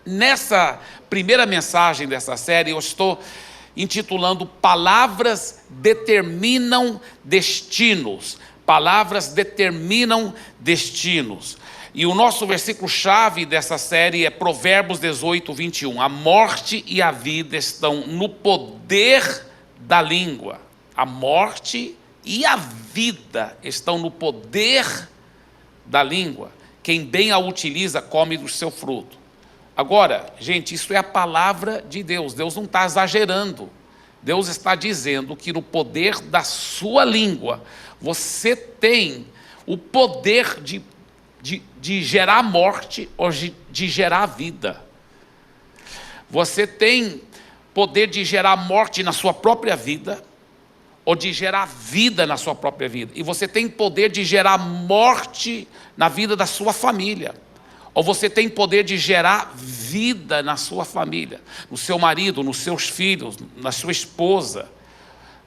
Nessa primeira mensagem dessa série, eu estou intitulando Palavras Determinam Destinos. Palavras determinam destinos. E o nosso versículo-chave dessa série é Provérbios 18, 21. A morte e a vida estão no poder da língua. A morte e a vida estão no poder da língua. Quem bem a utiliza, come do seu fruto. Agora, gente, isso é a palavra de Deus. Deus não está exagerando. Deus está dizendo que no poder da sua língua, você tem o poder de gerar morte ou de gerar vida. Você tem poder de gerar morte na sua própria vida ou de gerar vida na sua própria vida. E você tem poder de gerar morte na vida da sua família. Ou você tem poder de gerar vida na sua família, no seu marido, nos seus filhos, na sua esposa.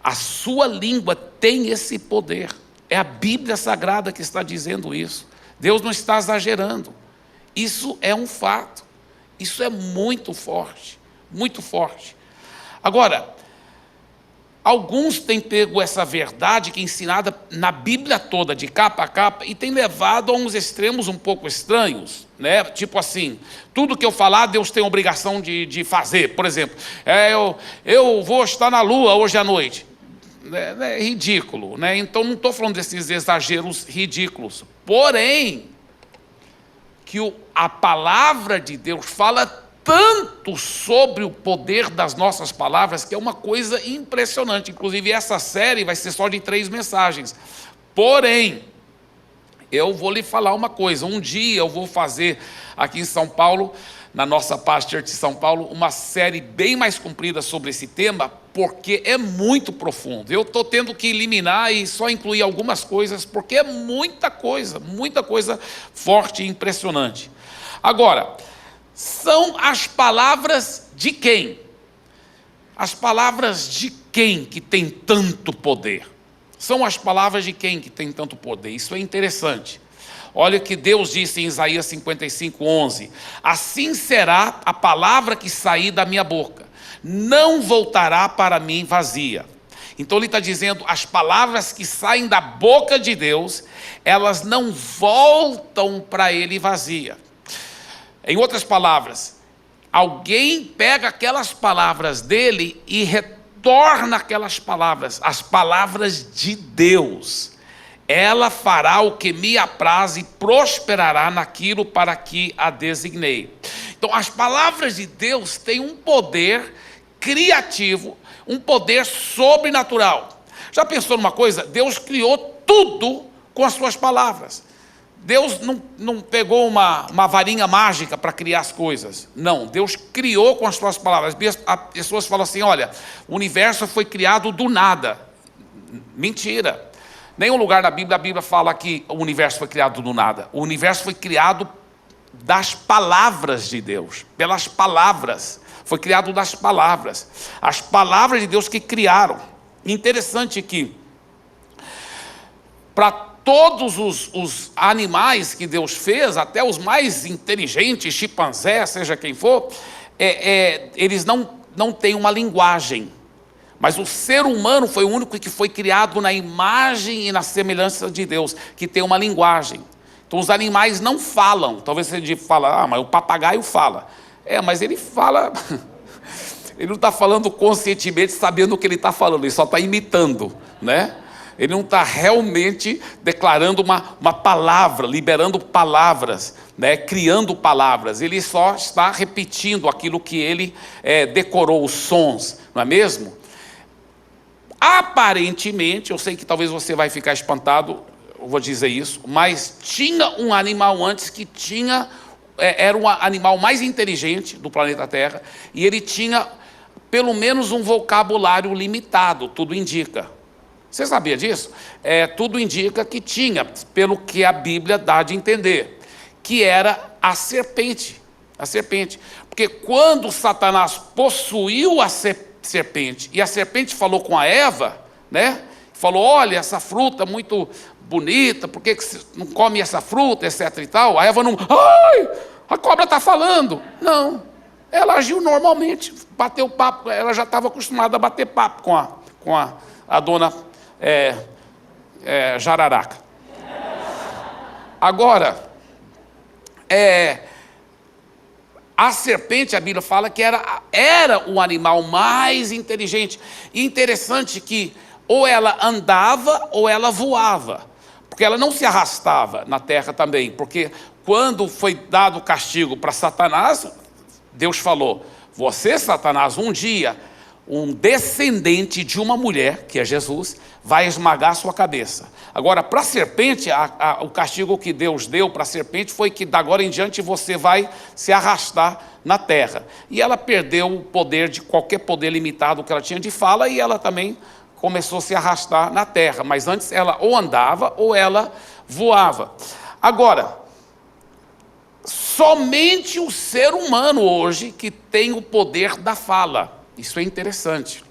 A sua língua tem esse poder. É a Bíblia Sagrada que está dizendo isso. Deus não está exagerando. Isso é um fato. Isso é muito forte. Muito forte. Agora, alguns têm pego essa verdade que é ensinada na Bíblia toda, de capa a capa, e têm levado a uns extremos um pouco estranhos, né? Tipo assim, tudo que eu falar, Deus tem a obrigação de fazer. Por exemplo, eu vou estar na lua hoje à noite. É ridículo, né? Então não estou falando desses exageros ridículos. Porém, que a palavra de Deus fala tanto sobre o poder das nossas palavras, que é uma coisa impressionante. Inclusive, essa série vai ser só de 3 mensagens. Porém, eu vou lhe falar uma coisa. Um dia eu vou fazer aqui em São Paulo, na nossa Paz Church de São Paulo, uma série bem mais comprida sobre esse tema, porque é muito profundo. Eu estou tendo que eliminar e só incluir algumas coisas, porque é muita coisa forte e impressionante. Agora, são as palavras de quem? As palavras de quem que tem tanto poder? São as palavras de quem que tem tanto poder? Isso é interessante. Olha o que Deus disse em Isaías 55, 11. Assim será a palavra que sair da minha boca. Não voltará para mim vazia. Então ele está dizendo, as palavras que saem da boca de Deus, elas não voltam para ele vazia. Em outras palavras, alguém pega aquelas palavras dele e retorna aquelas palavras, as palavras de Deus. Ela fará o que me apraz e prosperará naquilo para que a designei. Então, as palavras de Deus têm um poder criativo, um poder sobrenatural. Já pensou numa coisa? Deus criou tudo com as suas palavras. Deus não pegou uma varinha mágica para criar as coisas. Não, Deus criou com as suas palavras. As pessoas falam assim, olha, o universo foi criado do nada. Mentira. Nenhum lugar na Bíblia, a Bíblia fala que o universo foi criado do nada. O universo foi criado das palavras de Deus, pelas palavras. Foi criado das palavras. As palavras de Deus que criaram. Interessante que, para todos os animais que Deus fez, até os mais inteligentes, chimpanzé, seja quem for, eles não têm uma linguagem. Mas o ser humano foi o único que foi criado na imagem e na semelhança de Deus, que tem uma linguagem. Então os animais não falam. Talvez você fala, mas o papagaio fala. Mas ele fala, ele não está falando conscientemente, sabendo o que ele está falando, ele só está imitando, né? Ele não está realmente declarando uma palavra, liberando palavras, né? Criando palavras. Ele só está repetindo aquilo que ele decorou, os sons, não é mesmo? Aparentemente, eu sei que talvez você vai ficar espantado, eu vou dizer isso, mas tinha um animal antes que era o animal mais inteligente do planeta Terra, e ele tinha pelo menos um vocabulário limitado, tudo indica. Você sabia disso? Tudo indica que tinha, pelo que a Bíblia dá de entender, que era a serpente. A serpente. Porque quando Satanás possuiu a serpente, e a serpente falou com a Eva, né? Falou, olha, essa fruta muito bonita, por que você não come essa fruta, etc e tal? A Eva não, ai, a cobra está falando. Não, ela agiu normalmente, bateu papo, ela já estava acostumada a bater papo com a dona Jararaca. Agora, a serpente, a Bíblia fala que era o animal mais inteligente. E interessante que ou ela andava ou ela voava, porque ela não se arrastava na terra também, porque quando foi dado o castigo para Satanás, Deus falou: você, Satanás, um dia, um descendente de uma mulher, que é Jesus, vai esmagar a sua cabeça. Agora, para a serpente, o castigo que Deus deu para a serpente foi que, da agora em diante, você vai se arrastar na terra. E ela perdeu o poder de qualquer poder limitado que ela tinha de fala, e ela também começou a se arrastar na terra. Mas antes ela ou andava ou ela voava. Agora, somente o ser humano hoje que tem o poder da fala. Isso é interessante.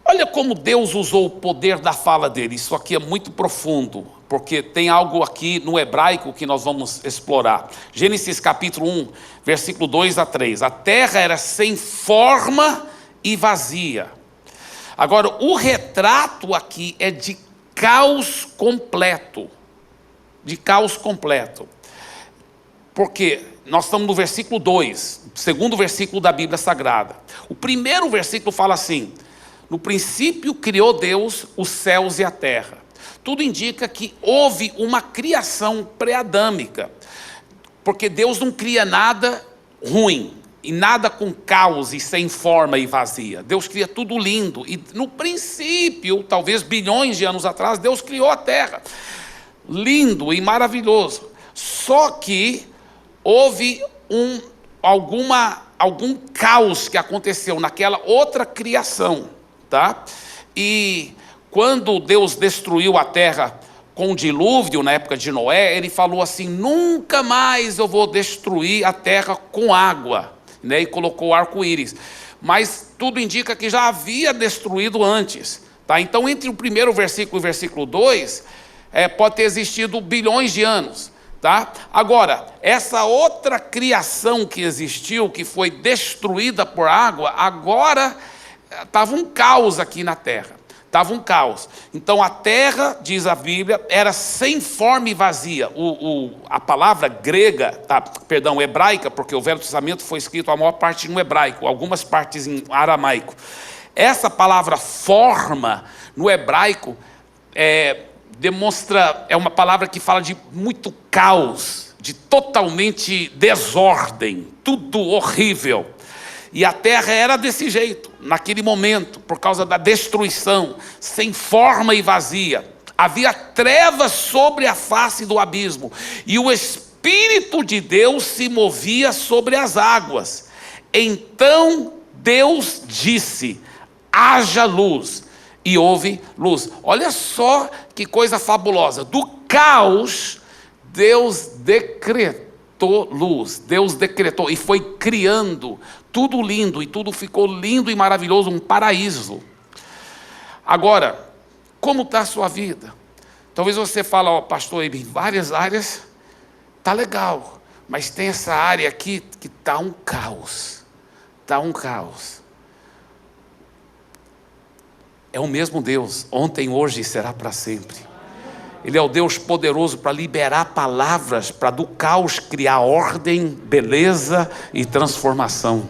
Olha como Deus usou o poder da fala dele. Isso aqui é muito profundo, porque tem algo aqui no hebraico que nós vamos explorar. Gênesis capítulo 1, versículo 2 a 3. A terra era sem forma e vazia. Agora, o retrato aqui é de caos completo. De caos completo. Porque nós estamos no versículo 2, segundo versículo da Bíblia Sagrada. O primeiro versículo fala assim: no princípio criou Deus os céus e a terra. Tudo indica que houve uma criação pré-adâmica, porque Deus não cria nada ruim, e nada com caos e sem forma e vazia. Deus cria tudo lindo, e no princípio, talvez bilhões de anos atrás, Deus criou a terra, lindo e maravilhoso. Só que houve algum caos que aconteceu naquela outra criação, tá? E quando Deus destruiu a terra com o dilúvio, na época de Noé, ele falou assim: nunca mais eu vou destruir a terra com água, né? E colocou o arco-íris. Mas tudo indica que já havia destruído antes, tá? Então, entre o primeiro versículo e o versículo 2, pode ter existido bilhões de anos. Tá? Agora, essa outra criação que existiu, que foi destruída por água, agora estava um caos aqui na terra. Estava um caos. Então a terra, diz a Bíblia, era sem forma e vazia. A palavra grega, hebraica, porque o Velho Testamento foi escrito a maior parte no hebraico, algumas partes em aramaico. Essa palavra forma, no hebraico, demonstra, é uma palavra que fala de muito caos, de totalmente desordem, tudo horrível. E a terra era desse jeito, naquele momento, por causa da destruição, sem forma e vazia. Havia trevas sobre a face do abismo, e o Espírito de Deus se movia sobre as águas. Então Deus disse: haja luz. E houve luz. Olha só que coisa fabulosa. Do caos, Deus decretou luz. Deus decretou e foi criando tudo lindo. E tudo ficou lindo e maravilhoso, um paraíso. Agora, como está a sua vida? Talvez você fale: pastor, em várias áreas está legal, mas tem essa área aqui que está um caos. Está um caos. É o mesmo Deus, ontem, hoje e será para sempre. Ele é o Deus poderoso para liberar palavras, para do caos criar ordem, beleza e transformação.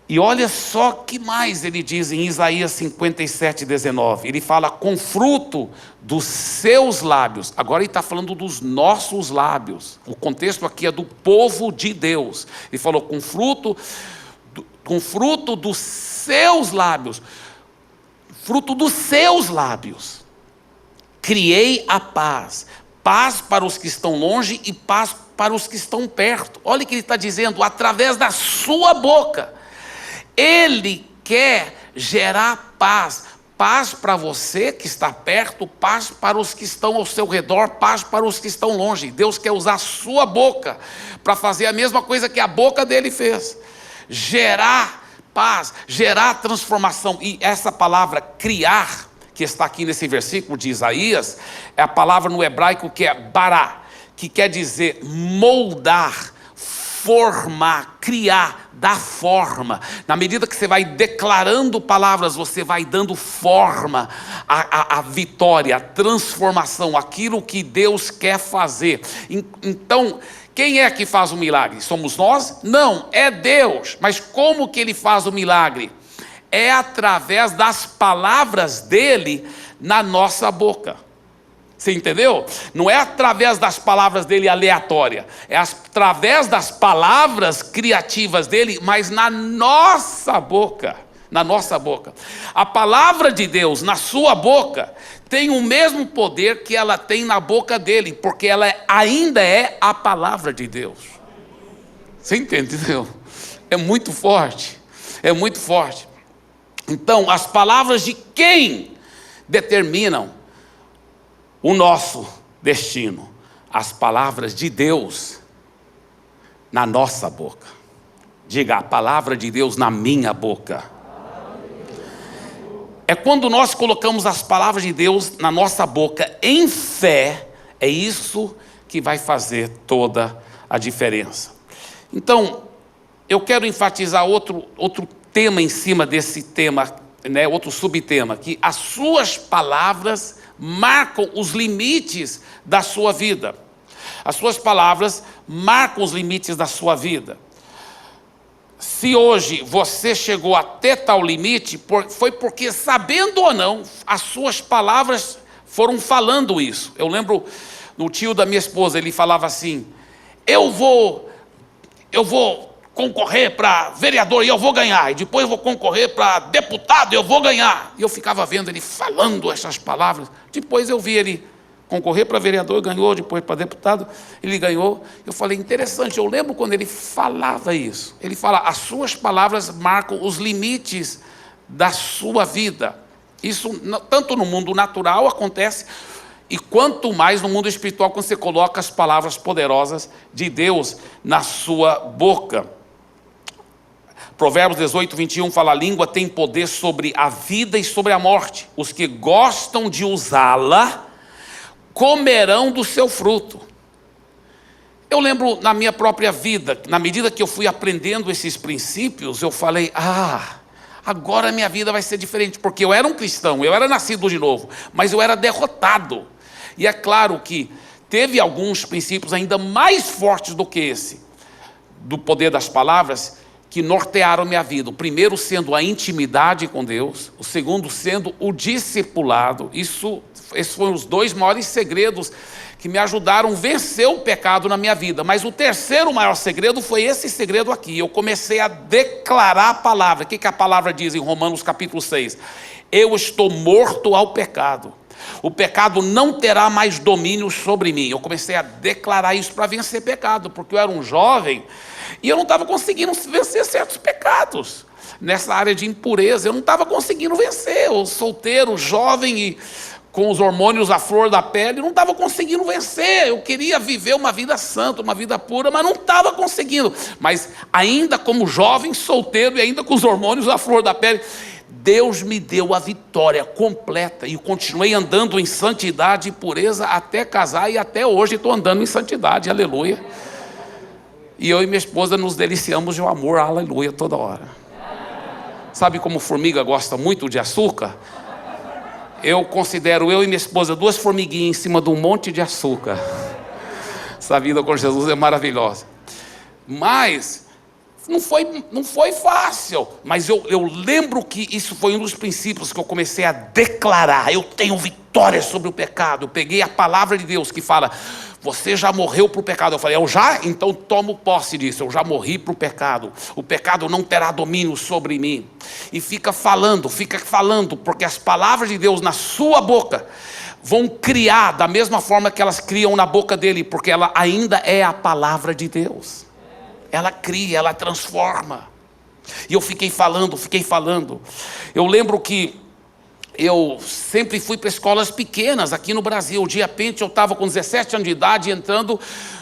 E olha só que mais ele diz em Isaías 57:19. Ele fala: com fruto dos seus lábios. Agora ele está falando dos nossos lábios. O contexto aqui é do povo de Deus. Ele falou: com fruto dos seus lábios, fruto dos seus lábios, criei a paz, paz para os que estão longe e paz para os que estão perto. Olha o que ele está dizendo: através da sua boca, ele quer gerar paz, paz para você que está perto, paz para os que estão ao seu redor, paz para os que estão longe. Deus quer usar a sua boca para fazer a mesma coisa que a boca dele fez, gerar paz, gerar transformação. E essa palavra criar, que está aqui nesse versículo de Isaías, é a palavra no hebraico que é bará, que quer dizer moldar, formar, criar, dar forma. Na medida que você vai declarando palavras, você vai dando forma à vitória, à transformação, aquilo que Deus quer fazer. Então, quem é que faz o milagre? Somos nós? Não, é Deus. Mas como que Ele faz o milagre? É através das palavras dEle na nossa boca. Você entendeu? Não é através das palavras dele aleatória, é através das palavras criativas dele, mas na nossa boca. Na nossa boca. A palavra de Deus na sua boca tem o mesmo poder que ela tem na boca dele, porque ela ainda é a palavra de Deus. Você entendeu? É muito forte. É muito forte. Então, as palavras de quem determinam o nosso destino? As palavras de Deus na nossa boca. Diga, a palavra de Deus na minha boca. É quando nós colocamos as palavras de Deus na nossa boca em fé, é isso que vai fazer toda a diferença. Então, eu quero enfatizar outro tema em cima desse tema, né, outro subtema, que as suas palavras marcam os limites da sua vida. As suas palavras marcam os limites da sua vida. Se hoje você chegou até tal limite, foi porque, sabendo ou não, as suas palavras foram falando isso. Eu lembro do tio da minha esposa, ele falava assim: eu vou concorrer para vereador e eu vou ganhar, e depois eu vou concorrer para deputado e eu vou ganhar. E eu ficava vendo ele falando essas palavras. Depois eu vi ele concorrer para vereador, ganhou, depois para deputado, ele ganhou. Eu falei, interessante, eu lembro quando ele falava isso. Ele fala, as suas palavras marcam os limites da sua vida. Isso tanto no mundo natural acontece, e quanto mais no mundo espiritual, quando você coloca as palavras poderosas de Deus na sua boca. Provérbios 18, 21 fala, a língua tem poder sobre a vida e sobre a morte. Os que gostam de usá-la comerão do seu fruto. Eu lembro na minha própria vida, na medida que eu fui aprendendo esses princípios, eu falei, agora a minha vida vai ser diferente, porque eu era um cristão, eu era nascido de novo, mas eu era derrotado. E é claro que teve alguns princípios ainda mais fortes do que esse, do poder das palavras, que nortearam minha vida. O primeiro sendo a intimidade com Deus, o segundo sendo o discipulado. Esses foram os dois maiores segredos que me ajudaram a vencer o pecado na minha vida. Mas o terceiro maior segredo foi esse segredo aqui. Eu comecei a declarar a palavra. O que a palavra diz em Romanos capítulo 6? Eu estou morto ao pecado. O pecado não terá mais domínio sobre mim. Eu comecei a declarar isso para vencer pecado, porque eu era um jovem e eu não estava conseguindo vencer certos pecados. Nessa área de impureza, eu não estava conseguindo vencer. Eu solteiro, jovem e com os hormônios à flor da pele, não estava conseguindo vencer. Eu queria viver uma vida santa, uma vida pura, mas não estava conseguindo. Mas ainda como jovem, solteiro e ainda com os hormônios à flor da pele, Deus me deu a vitória completa e eu continuei andando em santidade e pureza até casar, e até hoje estou andando em santidade, aleluia. E eu e minha esposa nos deliciamos de um amor, aleluia, toda hora. Sabe como formiga gosta muito de açúcar? Eu considero eu e minha esposa duas formiguinhas em cima de um monte de açúcar. Essa vida com Jesus é maravilhosa. Mas não foi fácil, mas eu lembro que isso foi um dos princípios que eu comecei a declarar. Eu tenho vitória sobre o pecado. Eu peguei a palavra de Deus que fala, você já morreu para o pecado. Eu falei, eu já? Então tomo posse disso, eu já morri para o pecado. O pecado não terá domínio sobre mim. E fica falando, porque as palavras de Deus na sua boca vão criar da mesma forma que elas criam na boca dele, porque ela ainda é a palavra de Deus. Ela cria, ela transforma. E eu fiquei falando. Eu lembro que eu sempre fui para escolas pequenas aqui no Brasil. De repente eu estava com 17 anos de idade entrando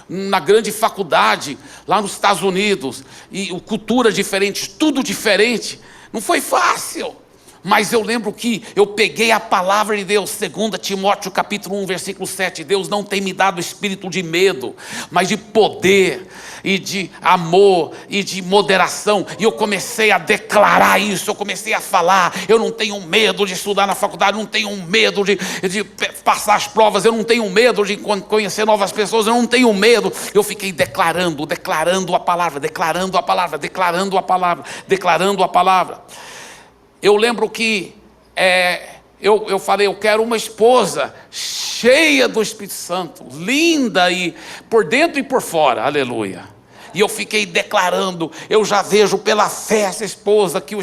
na grande faculdade lá nos Estados Unidos. E culturas diferentes, tudo diferente. Não foi fácil. Mas eu lembro que eu peguei a palavra de Deus, 2 Timóteo capítulo 1, versículo 7. Deus não tem me dado espírito de medo, mas de poder, e de amor, e de moderação. E eu comecei a declarar isso, eu comecei a falar. Eu não tenho medo de estudar na faculdade, não tenho medo de passar as provas, eu não tenho medo de conhecer novas pessoas, eu não tenho medo. Eu fiquei declarando a palavra, declarando a palavra, declarando a palavra, declarando a palavra. Eu lembro que eu falei, eu quero uma esposa cheia do Espírito Santo, linda e por dentro e por fora, aleluia. E eu fiquei declarando, eu já vejo pela fé essa esposa que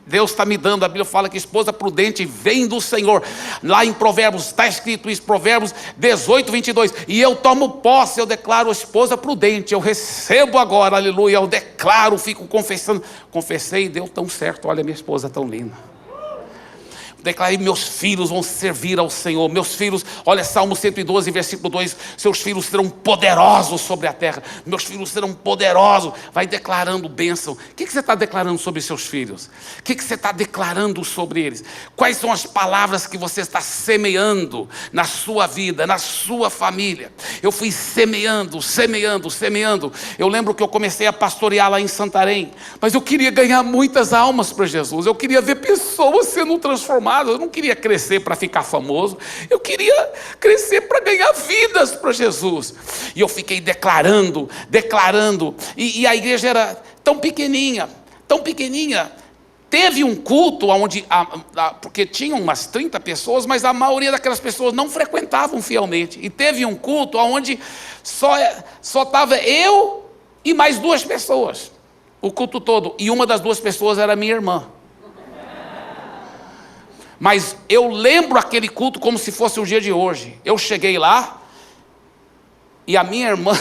Deus está me dando. A Bíblia fala que esposa prudente vem do Senhor. Lá em Provérbios está escrito isso, Provérbios 18, 22. E eu tomo posse, eu declaro esposa prudente, eu recebo agora, aleluia. Eu declaro, fico confessando. Confessei e deu tão certo, olha minha esposa tão linda. Declarei, meus filhos vão servir ao Senhor. Meus filhos, olha Salmo 112, versículo 2. Seus filhos serão poderosos sobre a terra. Meus filhos serão poderosos. Vai declarando bênção. O que você está declarando sobre seus filhos? O que você está declarando sobre eles? Quais são as palavras que você está semeando na sua vida, na sua família? Eu fui semeando. Eu lembro que eu comecei a pastorear lá em Santarém. Mas eu queria ganhar muitas almas para Jesus. Eu queria ver pessoas sendo transformadas. Eu não queria crescer para ficar famoso, eu queria crescer para ganhar vidas para Jesus. E eu fiquei declarando, e a igreja era tão pequenininha. Teve um culto onde, porque tinham umas 30 pessoas, mas a maioria daquelas pessoas não frequentavam fielmente. E teve um culto onde só estava eu e mais 2 pessoas, o culto todo. E uma das 2 pessoas era minha irmã. Mas eu lembro aquele culto como se fosse o dia de hoje. Eu cheguei lá, e a minha irmã,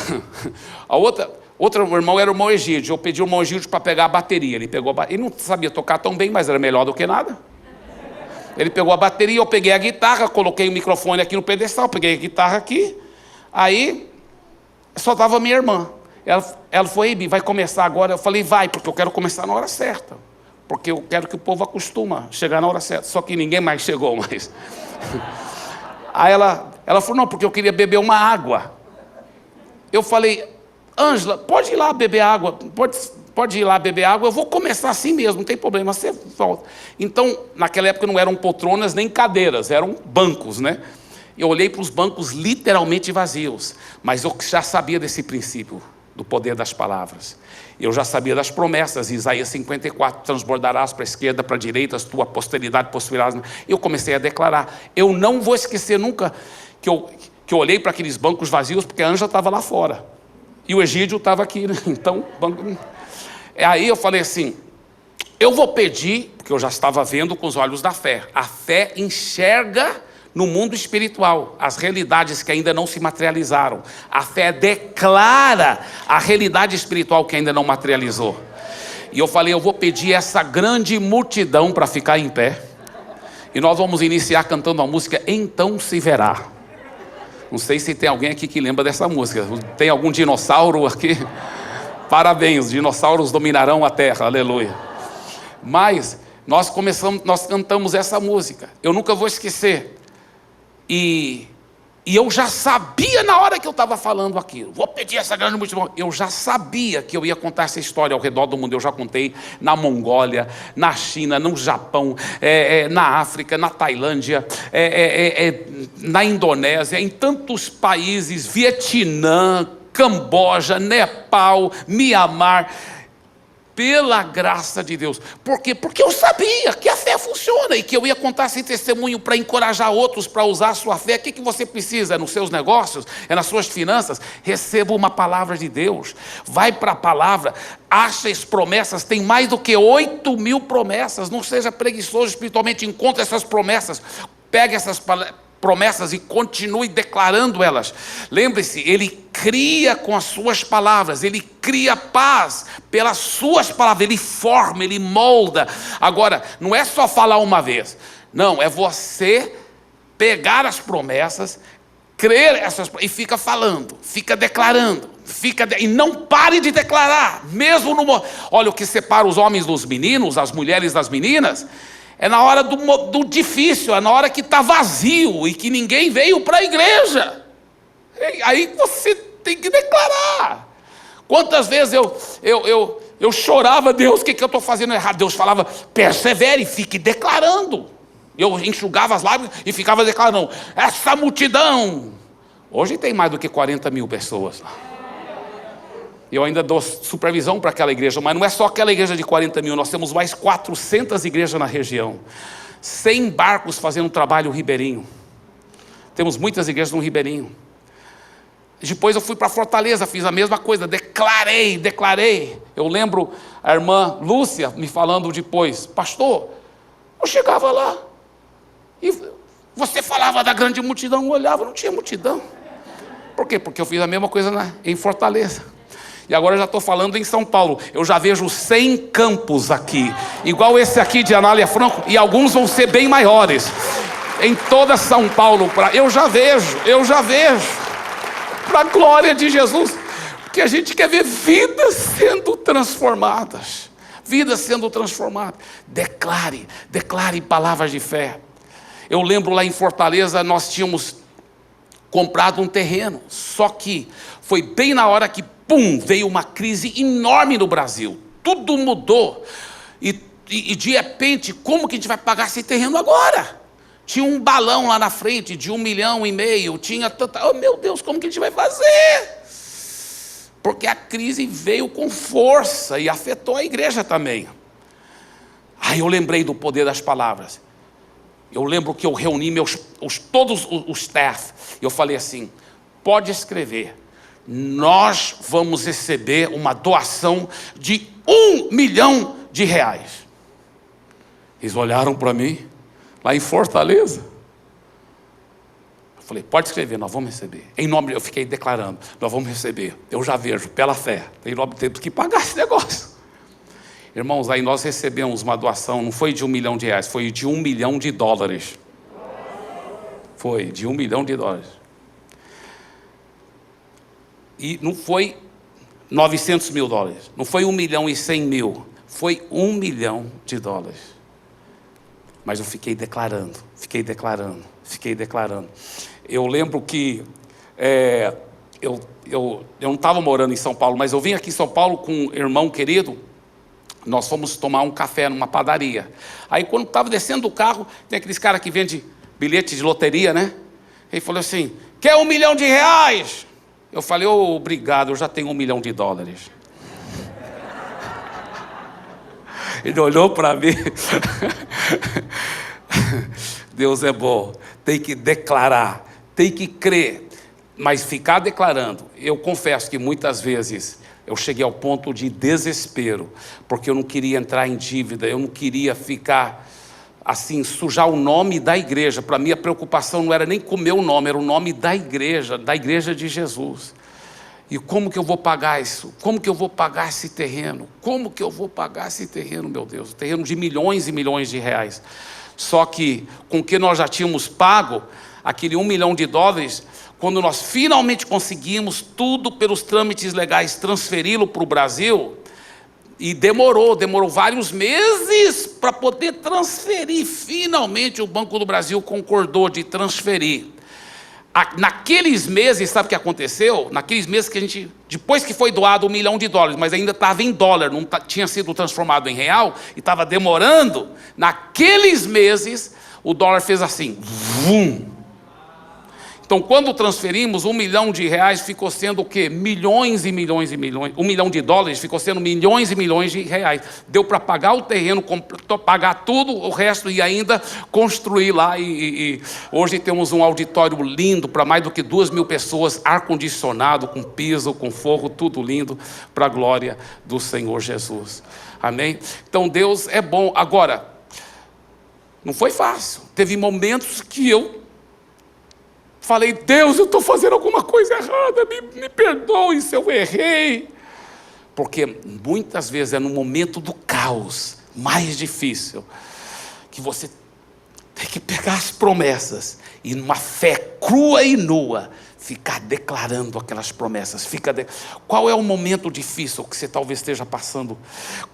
outro irmão era o irmão Egídio. Eu pedi o irmão Egídio para pegar a bateria. Ele não sabia tocar tão bem, mas era melhor do que nada. Ele pegou a bateria, eu peguei a guitarra, coloquei o microfone aqui no pedestal, peguei a guitarra aqui. Aí, só estava a minha irmã. Ela foi, Ei, vai começar agora? Eu falei, vai, porque eu quero começar na hora certa. Porque eu quero que o povo acostuma chegar na hora certa. Só que ninguém mais chegou mais. Aí ela falou, não, porque eu queria beber uma água. Eu falei, Ângela, pode ir lá beber água. Pode ir lá beber água. Eu vou começar assim mesmo, não tem problema, você volta. Então, naquela época não eram poltronas nem cadeiras, eram bancos, né? Eu olhei para os bancos literalmente vazios. Mas eu já sabia desse princípio, do poder das palavras. Eu já sabia das promessas, Isaías 54, transbordarás para a esquerda, para a direita, a tua posteridade possuirás. Eu comecei a declarar. Eu não vou esquecer nunca que eu olhei para aqueles bancos vazios, porque a Ângela estava lá fora. E o Egídio estava aqui, né? Então, aí eu falei assim, eu vou pedir, porque eu já estava vendo com os olhos da fé. A fé enxerga no mundo espiritual as realidades que ainda não se materializaram. A fé declara a realidade espiritual que ainda não materializou. E eu falei, eu vou pedir essa grande multidão para ficar em pé. E nós vamos iniciar cantando a música Então Se Verá. Não sei se tem alguém aqui que lembra dessa música. Tem algum dinossauro aqui? Parabéns, os dinossauros dominarão a terra, aleluia. Mas nós cantamos essa música. Eu nunca vou esquecer. E eu já sabia na hora que eu estava falando aquilo, vou pedir essa grande multidão. Eu já sabia que eu ia contar essa história ao redor do mundo. Eu já contei na Mongólia, na China, no Japão, na África, na Tailândia, na Indonésia, em tantos países, Vietnã, Camboja, Nepal, Mianmar. Pela graça de Deus. Por quê? Porque eu sabia que a fé funciona e que eu ia contar esse testemunho para encorajar outros para usar a sua fé. O que você precisa? É nos seus negócios? É nas suas finanças? Receba uma palavra de Deus. Vai para a palavra. Acha as promessas. Tem mais do que 8.000 promessas. Não seja preguiçoso espiritualmente. Encontre essas promessas. Pegue essas promessas e continue declarando elas. Lembre-se, Ele cria com as suas palavras, Ele cria paz pelas suas palavras, Ele forma, Ele molda. Agora, não é só falar uma vez, não, é você pegar as promessas, crer essas e fica falando, fica declarando, e não pare de declarar, mesmo no... Olha, o que separa os homens dos meninos, as mulheres das meninas, É na hora do difícil, é na hora que está vazio e que ninguém veio para a igreja. Aí você tem que declarar. Quantas vezes eu chorava, Deus, o que eu estou fazendo errado? Deus falava, persevere, fique declarando. Eu enxugava as lágrimas e ficava declarando, essa multidão. Hoje tem mais do que 40 mil pessoas lá. Eu ainda dou supervisão para aquela igreja, mas não é só aquela igreja de 40 mil, nós temos mais 400 igrejas na região. 100 barcos fazendo um trabalho ribeirinho. Temos muitas igrejas no ribeirinho. Depois eu fui para Fortaleza, fiz a mesma coisa, declarei. Eu lembro a irmã Lúcia me falando depois, pastor, eu chegava lá e você falava da grande multidão, eu olhava, não tinha multidão. Por quê? Porque eu fiz a mesma coisa em Fortaleza. E agora eu já estou falando em São Paulo. Eu já vejo 100 campos aqui, igual esse aqui de Anália Franco, e alguns vão ser bem maiores. Em toda São Paulo, eu já vejo. Para a glória de Jesus. Porque a gente quer ver vidas sendo transformadas. Vidas sendo transformadas. Declare palavras de fé. Eu lembro lá em Fortaleza, nós tínhamos comprado um terreno. Só que foi bem na hora que veio uma crise enorme no Brasil. Tudo mudou. E de repente, como que a gente vai pagar esse terreno agora? Tinha um balão lá na frente de 1,5 milhão. Tinha tanta... Oh, meu Deus, como que a gente vai fazer? Porque a crise veio com força e afetou a igreja também. Aí eu lembrei do poder das palavras. Eu lembro que eu reuni todos os staff. E eu falei assim, pode escrever. Nós vamos receber uma doação de R$1 milhão. Eles olharam para mim, lá em Fortaleza. Eu falei, pode escrever, nós vamos receber. Eu fiquei declarando, nós vamos receber. Eu já vejo, pela fé. Temos que pagar esse negócio. Irmãos, aí nós recebemos uma doação, não foi de R$1 milhão, foi de $1 milhão. Foi de $1 milhão. E não foi 900 mil dólares, não foi 1.100.000, foi $1 milhão. Mas eu fiquei declarando. Eu lembro que eu não estava morando em São Paulo, mas eu vim aqui em São Paulo com um irmão querido. Nós fomos tomar um café numa padaria. Aí quando estava descendo do carro, tem aqueles caras que vendem bilhete de loteria, né? Ele falou assim, quer $1 milhão? Eu falei, obrigado, eu já tenho $1 milhão. Ele olhou para mim. Deus é bom. Tem que declarar, tem que crer. Mas ficar declarando, eu confesso que muitas vezes eu cheguei ao ponto de desespero, porque eu não queria entrar em dívida, eu não queria ficar assim, sujar o nome da igreja. Para mim a preocupação não era nem com o meu nome, era o nome da igreja de Jesus. E como que eu vou pagar isso? Como que eu vou pagar esse terreno? Como que eu vou pagar esse terreno, meu Deus? Terreno de milhões e milhões de reais. Só que com o que nós já tínhamos pago, aquele $1 milhão, quando nós finalmente conseguimos tudo pelos trâmites legais transferi-lo para o Brasil, e demorou vários meses para poder transferir. Finalmente o Banco do Brasil concordou de transferir. Naqueles meses, sabe o que aconteceu? Naqueles meses que a gente, depois que foi doado $1 milhão, mas ainda estava em dólar, não tinha sido transformado em real, e estava demorando, naqueles meses, o dólar fez assim, vum. Então, quando transferimos $1 milhão, ficou sendo o quê? Milhões e milhões e milhões. $1 milhão ficou sendo milhões e milhões de reais. Deu para pagar o terreno, pagar tudo o resto e ainda construir lá. E hoje temos um auditório lindo para mais do que 2.000 pessoas, ar-condicionado, com piso, com forro, tudo lindo, para a glória do Senhor Jesus. Amém? Então, Deus é bom. Agora, não foi fácil. Teve momentos que eu falei, Deus, eu estou fazendo alguma coisa errada, me perdoe se eu errei. Porque muitas vezes é no momento do caos mais difícil que você tem que pegar as promessas e numa fé crua e nua, ficar declarando aquelas promessas. Qual é o momento difícil que você talvez esteja passando?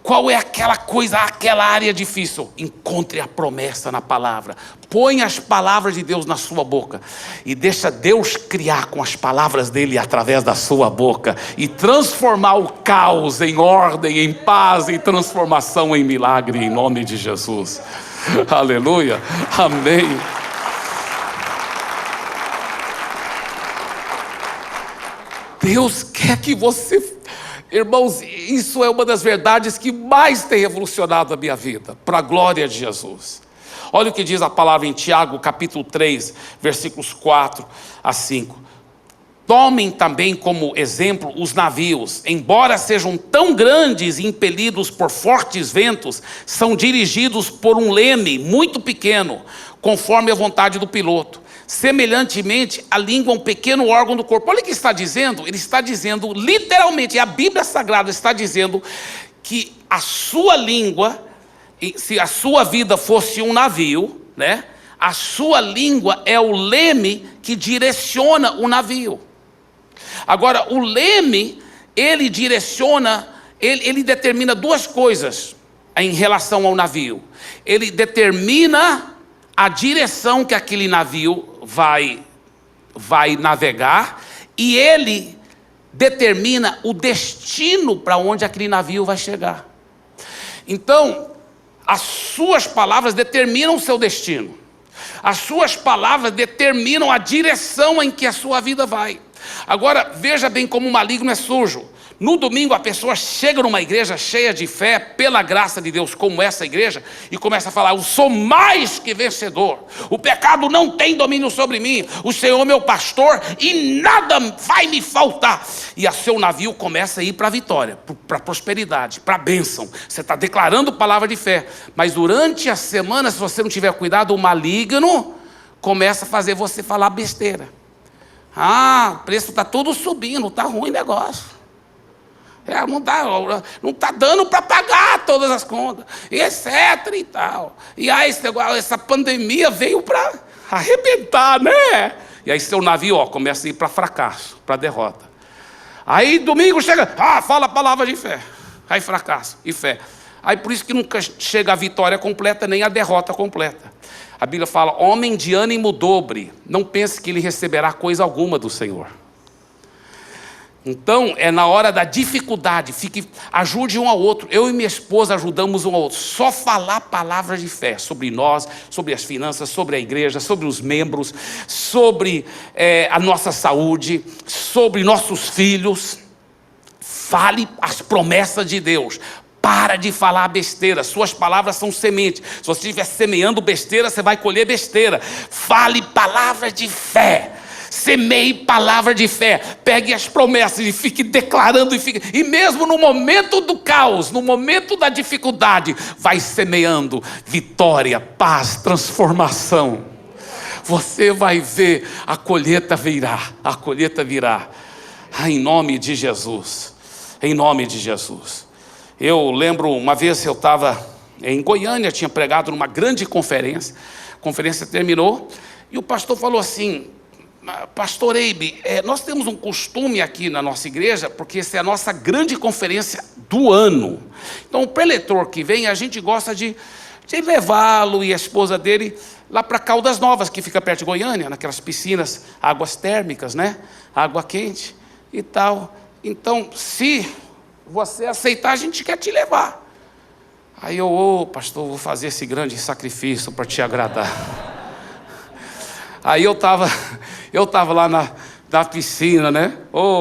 Qual é aquela coisa, aquela área difícil? Encontre a promessa na palavra. Põe as palavras de Deus na sua boca e deixa Deus criar com as palavras dele através da sua boca e transformar o caos em ordem, em paz, em transformação, em milagre, em nome de Jesus. Aleluia, amém. Deus quer que você... Irmãos, isso é uma das verdades que mais tem revolucionado a minha vida, para a glória de Jesus. Olha o que diz a palavra em Tiago, capítulo 3, versículos 4 a 5. Tomem também como exemplo os navios, embora sejam tão grandes e impelidos por fortes ventos, são dirigidos por um leme muito pequeno, conforme a vontade do piloto. Semelhantemente, a língua é um pequeno órgão do corpo. Olha o que está dizendo. Ele está dizendo, literalmente, a Bíblia Sagrada está dizendo que a sua língua, se a sua vida fosse um navio, né? A sua língua é o leme que direciona o navio. Agora, o leme, ele direciona, ele determina duas coisas em relação ao navio. Ele determina a direção que aquele navio vai navegar, e ele determina o destino para onde aquele navio vai chegar. Então, as suas palavras determinam o seu destino. As suas palavras determinam a direção em que a sua vida vai. Agora, veja bem como o maligno é sujo. No domingo a pessoa chega numa igreja cheia de fé, pela graça de Deus, como essa igreja, e começa a falar: eu sou mais que vencedor, o pecado não tem domínio sobre mim, o Senhor é meu pastor e nada vai me faltar. E a seu navio começa a ir para a vitória, para a prosperidade, para a bênção. Você está declarando palavra de fé, mas durante a semana, se você não tiver cuidado, o maligno começa a fazer você falar besteira. O preço está tudo subindo, está ruim o negócio. Não está dando para pagar todas as contas, etc e tal. E aí essa pandemia veio para arrebentar, né? E aí seu navio começa a ir para fracasso, para derrota. Aí domingo chega, fala a palavra de fé. Aí fracasso e fé. Aí por isso que nunca chega a vitória completa, nem a derrota completa. A Bíblia fala: homem de ânimo dobre, não pense que ele receberá coisa alguma do Senhor. Então, é na hora da dificuldade, ajude um ao outro. Eu e minha esposa ajudamos um ao outro. Só falar palavras de fé sobre nós, sobre as finanças, sobre a igreja, sobre os membros, sobre a nossa saúde, sobre nossos filhos. Fale as promessas de Deus. Para de falar besteira. Suas palavras são sementes. Se você estiver semeando besteira, você vai colher besteira. Fale palavras de fé. Semeie palavra de fé, pegue as promessas e fique declarando, e mesmo no momento do caos, no momento da dificuldade, vai semeando vitória, paz, transformação. Você vai ver, a colheita virá, em nome de Jesus, em nome de Jesus. Eu lembro, uma vez eu estava em Goiânia, tinha pregado numa grande conferência, a conferência terminou, e o pastor falou assim: pastor Eibe, nós temos um costume aqui na nossa igreja, porque essa é a nossa grande conferência do ano. Então o preletor que vem, a gente gosta de levá-lo e a esposa dele lá para Caldas Novas, que fica perto de Goiânia, naquelas piscinas, águas térmicas, né? Água quente e tal. Então, se você aceitar, a gente quer te levar. Aí eu, pastor, vou fazer esse grande sacrifício para te agradar. Aí eu estava lá na piscina, né?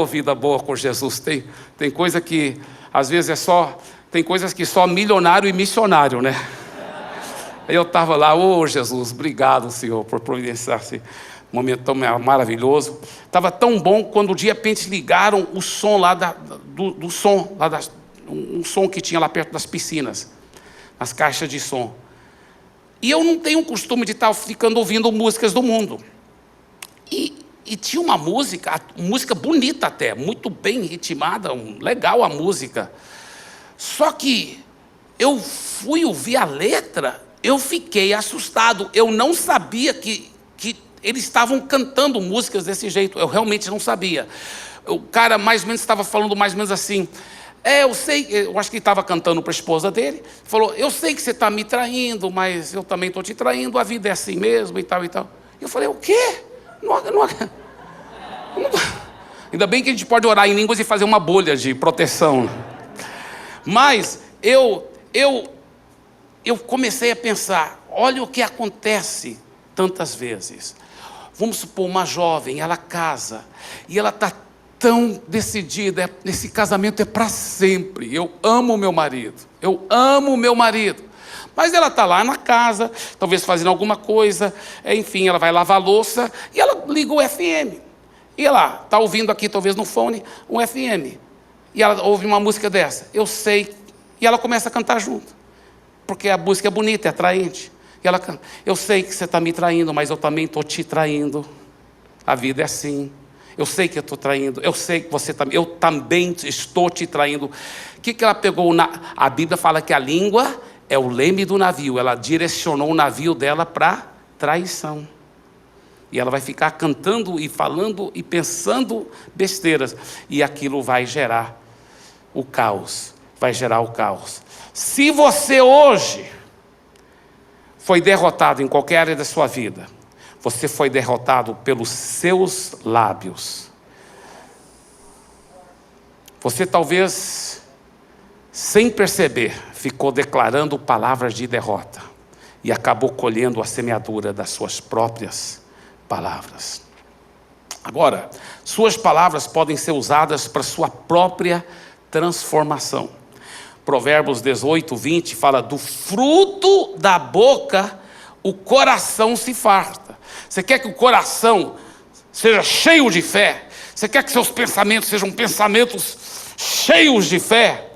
Vida boa com Jesus. Tem coisa que, às vezes, tem coisas que só milionário e missionário, né? Aí eu estava lá: Jesus, obrigado, Senhor, por providenciar esse momento tão maravilhoso. Estava tão bom quando de repente ligaram o som lá do som, um som que tinha lá perto das piscinas, nas caixas de som. E eu não tenho o costume de estar ficando ouvindo músicas do mundo. E tinha uma música bonita até, muito bem ritmada, legal a música. Só que eu fui ouvir a letra, eu fiquei assustado. Eu não sabia que eles estavam cantando músicas desse jeito. Eu realmente não sabia. O cara mais ou menos estava falando mais ou menos assim. Eu sei, eu acho que ele estava cantando para a esposa dele. Falou, eu sei que você está me traindo, mas eu também estou te traindo. A vida é assim mesmo e tal e tal. E eu falei, o quê? Ainda bem que a gente pode orar em línguas e fazer uma bolha de proteção. Mas eu comecei a pensar, olha o que acontece tantas vezes. Vamos supor uma jovem, ela casa, e ela está tão decidida, esse casamento é para sempre, eu amo o meu marido, mas ela está lá na casa, talvez fazendo alguma coisa, enfim, ela vai lavar a louça, e ela liga o FM, e ela está ouvindo aqui, talvez no fone, um FM, e ela ouve uma música dessa, eu sei, e ela começa a cantar junto, porque a música é bonita, é atraente, e ela canta, eu sei que você está me traindo, mas eu também estou te traindo, a vida é assim, eu sei que eu estou traindo, eu sei que você também, eu também estou te traindo. O que ela pegou? A Bíblia fala que a língua é o leme do navio, ela direcionou o navio dela para traição. E ela vai ficar cantando e falando e pensando besteiras, e aquilo vai gerar o caos, Se você hoje foi derrotado em qualquer área da sua vida, você foi derrotado pelos seus lábios. Você talvez, sem perceber, ficou declarando palavras de derrota e acabou colhendo a semeadura das suas próprias palavras. Agora, suas palavras podem ser usadas para sua própria transformação. Provérbios 18, 20 fala, do fruto da boca o coração se farta. Você quer que o coração seja cheio de fé? Você quer que seus pensamentos sejam pensamentos cheios de fé?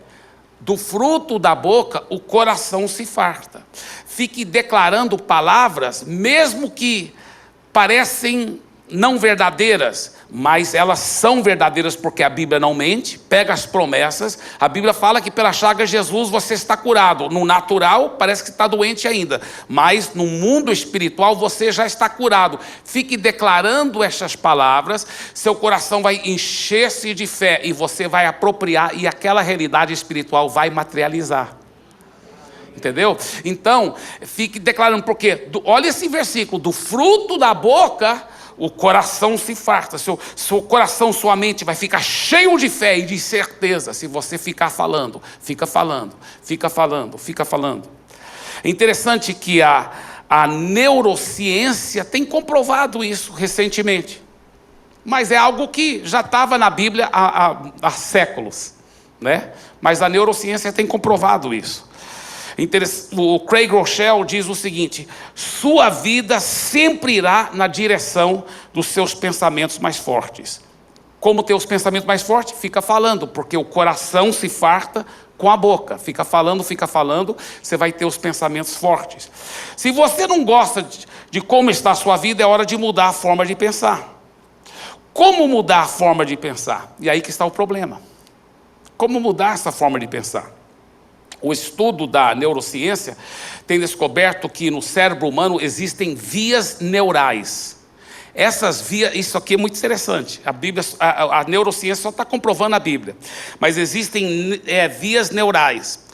Do fruto da boca o coração se farta. Fique declarando palavras, mesmo que parecem não verdadeiras, mas elas são verdadeiras porque a Bíblia não mente. Pega as promessas, a Bíblia fala que pela chaga de Jesus você está curado. No natural parece que está doente ainda, mas no mundo espiritual você já está curado. Fique declarando estas palavras, seu coração vai encher-se de fé e você vai apropriar, e aquela realidade espiritual vai materializar. Entendeu? Então, fique declarando, porque olha esse versículo, do fruto da boca o coração se farta. Seu coração, sua mente vai ficar cheio de fé e de certeza se você ficar falando, fica falando. É interessante que a neurociência tem comprovado isso recentemente, mas é algo que já estava na Bíblia há séculos, né? Mas a neurociência tem comprovado isso. O Craig Rochelle diz o seguinte: sua vida sempre irá na direção dos seus pensamentos mais fortes. Como ter os pensamentos mais fortes? Fica falando, porque o coração se farta com a boca. Fica falando, você vai ter os pensamentos fortes. Se você não gosta de como está a sua vida, é hora de mudar a forma de pensar. Como mudar a forma de pensar? E aí que está o problema. Como mudar essa forma de pensar? O estudo da neurociência tem descoberto que no cérebro humano existem vias neurais. Essas vias, isso aqui é muito interessante. A neurociência só está comprovando a Bíblia. Mas existem vias neurais.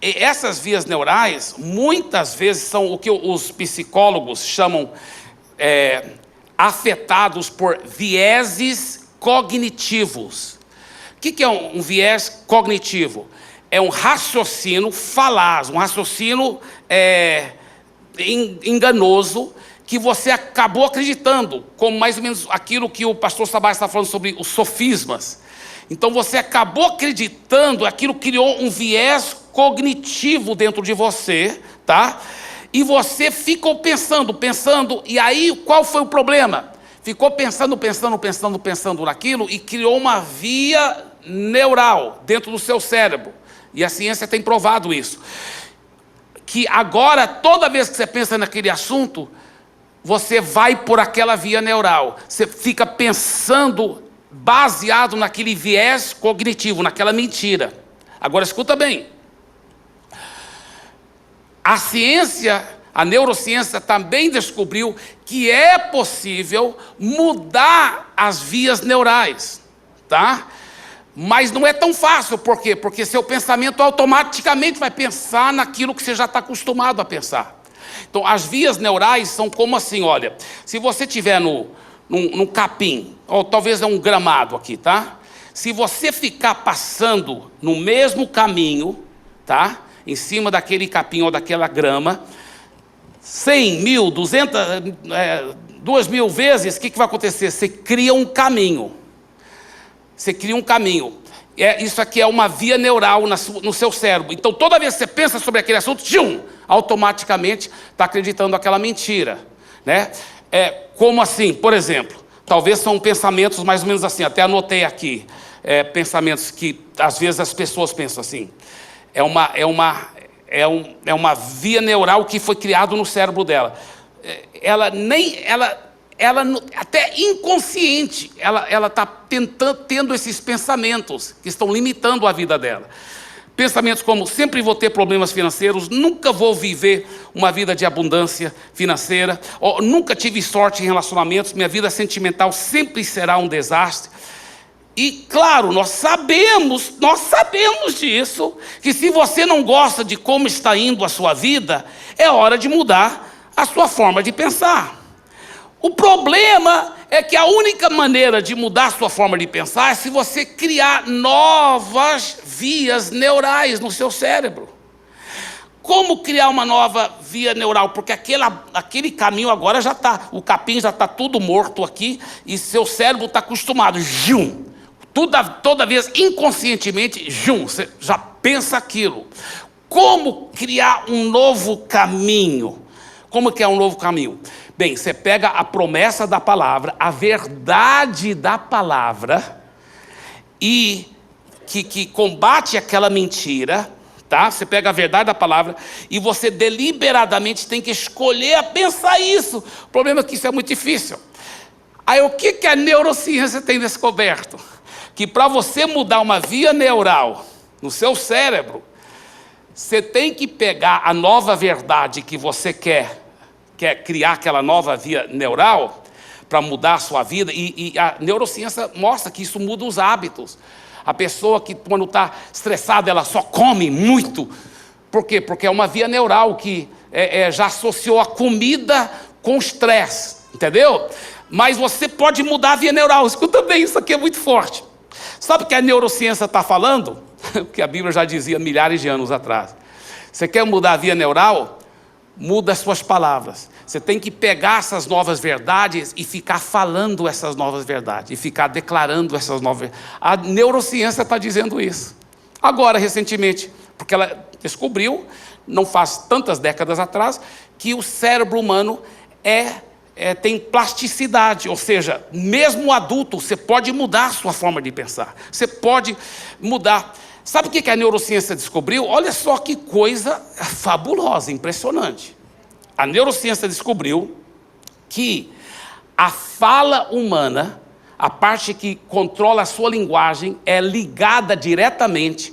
E essas vias neurais, muitas vezes, são o que os psicólogos chamam afetados por vieses cognitivos. O que é um viés cognitivo? É um raciocínio falaz, um raciocínio enganoso, que você acabou acreditando, como mais ou menos aquilo que o pastor Sabás está falando sobre os sofismas. Então você acabou acreditando, aquilo criou um viés cognitivo dentro de você, tá? E você ficou pensando, e aí qual foi o problema? Ficou pensando naquilo e criou uma via neural dentro do seu cérebro. E a ciência tem provado isso. Que agora, toda vez que você pensa naquele assunto, você vai por aquela via neural. Você fica pensando baseado naquele viés cognitivo, naquela mentira. Agora escuta bem. A ciência a neurociência também descobriu que é possível mudar as vias neurais, tá? Mas não é tão fácil, por quê? Porque seu pensamento automaticamente vai pensar naquilo que você já está acostumado a pensar. Então, as vias neurais são como assim, olha, se você estiver num capim, ou talvez é um gramado aqui, tá? Se você ficar passando no mesmo caminho, tá? Em cima daquele capim ou daquela grama, 100, 1000, 200, 2000 vezes, o que vai acontecer? Você cria um caminho. Você cria um caminho. Isso aqui é uma via neural no seu cérebro. Então, toda vez que você pensa sobre aquele assunto, automaticamente está acreditando naquela mentira, né? Como assim? Por exemplo, talvez são pensamentos mais ou menos assim, até anotei aqui, pensamentos que às vezes as pessoas pensam assim. É uma via neural que foi criada no cérebro dela. Ela até inconsciente, ela está tendo esses pensamentos que estão limitando a vida dela. Pensamentos como, sempre vou ter problemas financeiros, nunca vou viver uma vida de abundância financeira, ou nunca tive sorte em relacionamentos, minha vida sentimental sempre será um desastre. E claro, nós sabemos disso, que se você não gosta de como está indo a sua vida, é hora de mudar a sua forma de pensar. O problema é que a única maneira de mudar a sua forma de pensar é se você criar novas vias neurais no seu cérebro. Como criar uma nova via neural? Porque aquele caminho agora já está, o capim já está tudo morto aqui, e seu cérebro está acostumado. Toda vez, inconscientemente, você já pensa aquilo. Como criar um novo caminho? Como que é um novo caminho? Bem, você pega a promessa da palavra, a verdade da palavra, e que combate aquela mentira, tá? Você pega a verdade da palavra e você deliberadamente tem que escolher a pensar isso. O problema é que isso é muito difícil. Aí o que a neurociência tem descoberto? Que para você mudar uma via neural no seu cérebro, você tem que pegar a nova verdade que você quer criar aquela nova via neural para mudar a sua vida, e a neurociência mostra que isso muda os hábitos. A pessoa que quando está estressada, ela só come muito. Por quê? Porque é uma via neural que já associou a comida com estresse, entendeu? Mas você pode mudar a via neural. Escuta bem, isso aqui é muito forte. Sabe o que a neurociência está falando? O que a Bíblia já dizia milhares de anos atrás. Você quer mudar a via neural? Muda as suas palavras. Você tem que pegar essas novas verdades e ficar falando essas novas verdades, e ficar declarando essas novas verdades. A neurociência está dizendo isso. Agora, recentemente, porque ela descobriu, não faz tantas décadas atrás, que o cérebro humano tem plasticidade, ou seja, mesmo adulto, você pode mudar a sua forma de pensar. Você pode mudar. Sabe o que a neurociência descobriu? Olha só que coisa fabulosa, impressionante. A neurociência descobriu que a fala humana, a parte que controla a sua linguagem, é ligada diretamente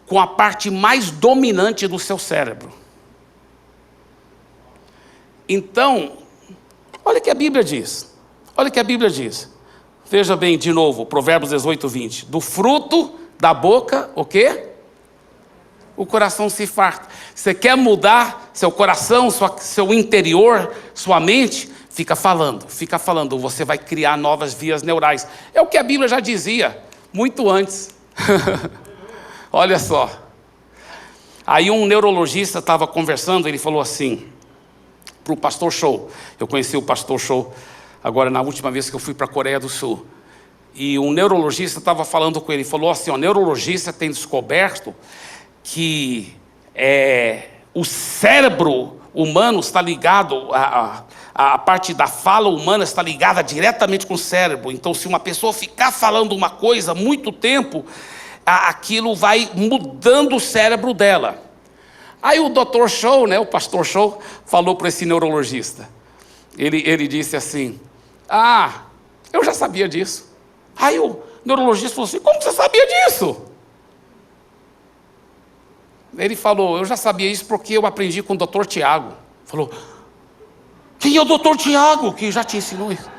com a parte mais dominante do seu cérebro. Então, olha o que a Bíblia diz. Olha o que a Bíblia diz. Veja bem de novo, Provérbios 18, 20. Do fruto da boca, o quê? O coração se farta. Você quer mudar seu coração, seu interior, sua mente? Fica falando. Você vai criar novas vias neurais. É o que a Bíblia já dizia, muito antes. Olha só. Aí um neurologista estava conversando, ele falou assim, para o Pastor Show. Eu conheci o Pastor Show agora na última vez que eu fui para a Coreia do Sul. E um neurologista estava falando com ele, falou assim, o neurologista tem descoberto que o cérebro humano está ligado, a parte da fala humana está ligada diretamente com o cérebro. Então, se uma pessoa ficar falando uma coisa há muito tempo, aquilo vai mudando o cérebro dela. Aí o Dr. Show, o Pastor Show, falou para esse neurologista. Ele disse assim, eu já sabia disso. Aí o neurologista falou assim, como você sabia disso? Ele falou, eu já sabia isso porque eu aprendi com o Dr. Tiago. Falou, quem é o doutor Tiago, que já te ensinou isso?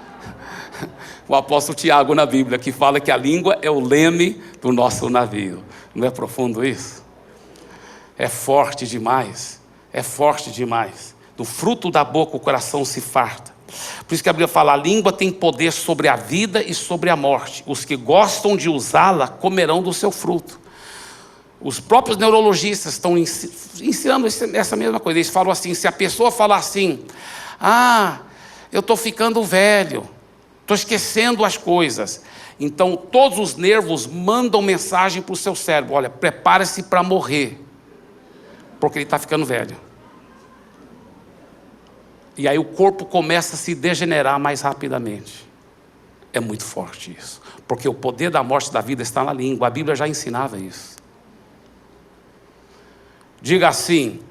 O apóstolo Tiago na Bíblia, que fala que a língua é o leme do nosso navio. Não é profundo isso? É forte demais. É forte demais. Do fruto da boca o coração se farta. Por isso que a Bíblia fala, a língua tem poder sobre a vida e sobre a morte. Os que gostam de usá-la comerão do seu fruto. Os próprios neurologistas estão ensinando essa mesma coisa. Eles falam assim, se a pessoa falar assim, eu estou ficando velho, estou esquecendo as coisas. Então todos os nervos mandam mensagem para o seu cérebro, olha, prepare-se para morrer, porque ele está ficando velho. E aí o corpo começa a se degenerar mais rapidamente. É muito forte isso, porque o poder da morte e da vida está na língua. A Bíblia já ensinava isso. Diga assim,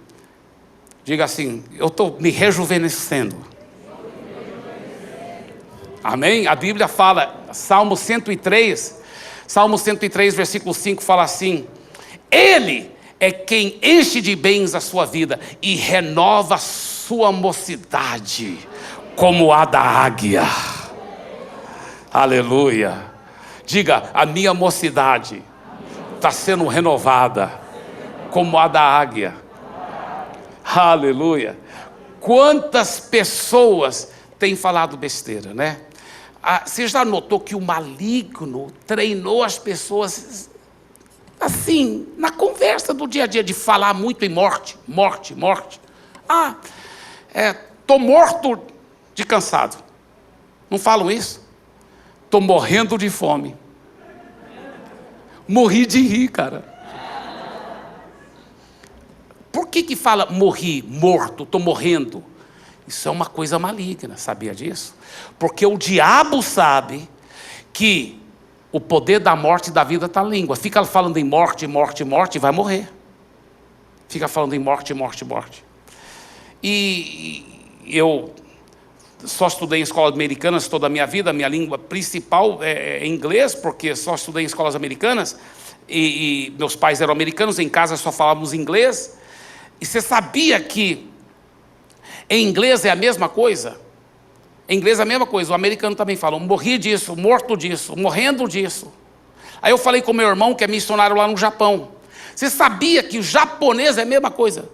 eu estou me rejuvenescendo. Amém? A Bíblia fala, Salmo 103, versículo 5 fala assim, Ele é quem enche de bens a sua vida e renova a sua mocidade, como a da águia. Aleluia. Diga, a minha mocidade está sendo renovada, como a da águia. Aleluia. Quantas pessoas têm falado besteira, né? Você já notou que o maligno treinou as pessoas assim, na conversa do dia a dia, de falar muito em morte, morte, morte. Estou morto de cansado. Não falam isso? Estou morrendo de fome. Morri de rir, cara. Por que fala morri, morto, estou morrendo? Isso é uma coisa maligna, sabia disso? Porque o diabo sabe que o poder da morte e da vida está na língua. Fica falando em morte, morte, morte, vai morrer. Fica falando em morte, morte, morte. E eu só estudei em escolas americanas toda a minha vida. A minha língua principal é inglês, porque só estudei em escolas americanas. E meus pais eram americanos, em casa só falávamos inglês. E você sabia que em inglês é a mesma coisa? Em inglês é a mesma coisa, o americano também fala, morri disso, morto disso, morrendo disso. Aí eu falei com meu irmão, que é missionário lá no Japão. Você sabia que o japonês é a mesma coisa?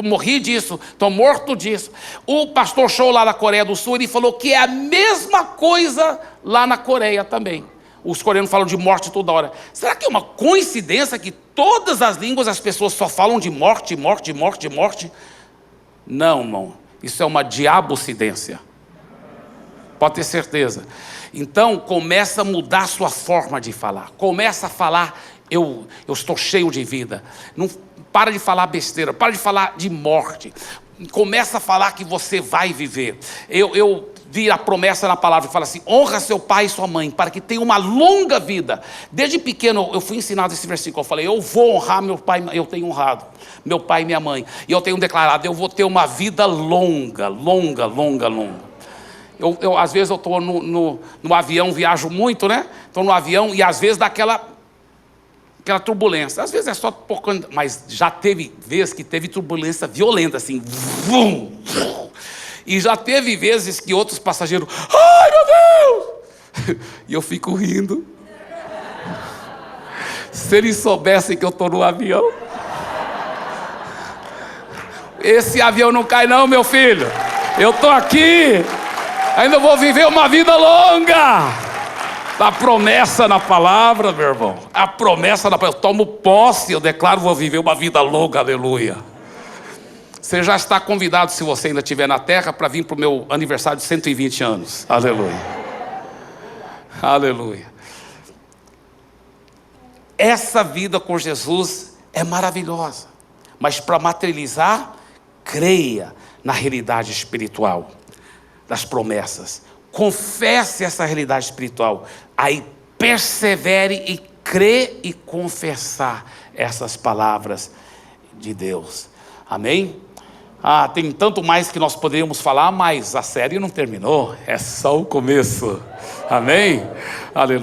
Morri disso, estou morto disso. O pastor Show lá na Coreia do Sul, ele falou que é a mesma coisa lá na Coreia também. Os coreanos falam de morte toda hora. Será que é uma coincidência que todas as línguas as pessoas só falam de morte, morte, morte, morte? Não, irmão. Isso é uma diabocidência. Pode ter certeza. Então, começa a mudar a sua forma de falar. Começa a falar, eu estou cheio de vida. Não para de falar besteira, para de falar de morte. Começa a falar que você vai viver. Eu vi a promessa na palavra que fala assim, honra seu pai e sua mãe, para que tenha uma longa vida. Desde pequeno eu fui ensinado esse versículo. Eu falei, eu vou honrar meu pai, eu tenho honrado meu pai e minha mãe. E eu tenho declarado, eu vou ter uma vida longa, longa, longa, longa. Às vezes eu estou no avião, viajo muito, né? Estou no avião e às vezes dá aquela turbulência. Às vezes é só pouco, mas já teve vezes que teve turbulência violenta, assim. Vum, vum. E já teve vezes que outros passageiros, ai meu Deus! E eu fico rindo. Se eles soubessem que eu estou no avião. Esse avião não cai não, meu filho. Eu estou aqui. Ainda vou viver uma vida longa. A promessa na palavra, meu irmão. A promessa na palavra. Eu tomo posse, eu declaro, vou viver uma vida longa, aleluia. Você já está convidado, se você ainda estiver na terra, para vir para o meu aniversário de 120 anos. Aleluia. Aleluia. Essa vida com Jesus é maravilhosa. Mas para materializar, creia na realidade espiritual das promessas. Confesse essa realidade espiritual. Aí persevere e crê e confessar essas palavras de Deus. Amém? Tem tanto mais que nós poderíamos falar, mas a série não terminou. É só o começo. Amém? Aleluia.